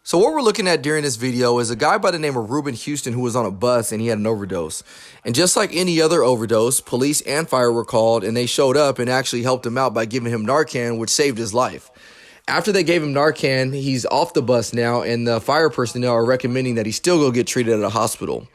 So what we're looking at during this video is a guy by the name of Reuben Houston who was on a bus and he had an overdose. And just like any other overdose, police and fire were called and they showed up and actually helped him out by giving him Narcan, which saved his life. After they gave him Narcan, he's off the bus now and the fire personnel are recommending that he still go get treated at a hospital.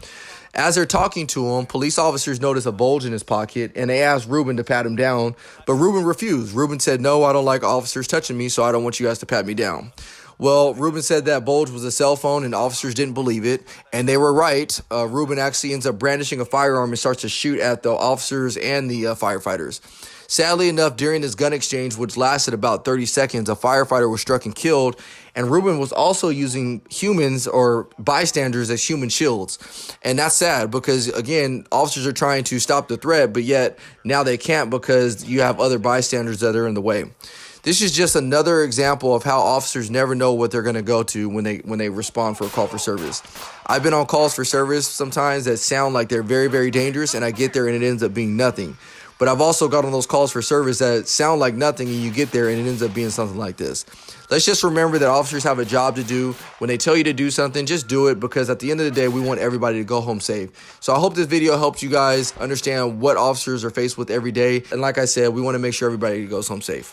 As they're talking to him, police officers notice a bulge in his pocket and they asked Reuben to pat him down, but Reuben refused. Reuben said, "No, I don't like officers touching me, so I don't want you guys to pat me down." Well, Reuben said that bulge was a cell phone and officers didn't believe it, and they were right. Reuben actually ends up brandishing a firearm and starts to shoot at the officers and the firefighters. Sadly enough, during this gun exchange, which lasted about 30 seconds, a firefighter was struck and killed, and Reuben was also using humans or bystanders as human shields. And that's sad because, again, officers are trying to stop the threat, but yet now they can't because you have other bystanders that are in the way. This is just another example of how officers never know what they're going to go to when they respond for a call for service. I've been on calls for service sometimes that sound like they're very, very dangerous, and I get there and it ends up being nothing. But I've also got on those calls for service that sound like nothing, and you get there and it ends up being something like this. Let's just remember that officers have a job to do. When they tell you to do something, just do it, because at the end of the day, we want everybody to go home safe. So I hope this video helps you guys understand what officers are faced with every day. And like I said, we want to make sure everybody goes home safe.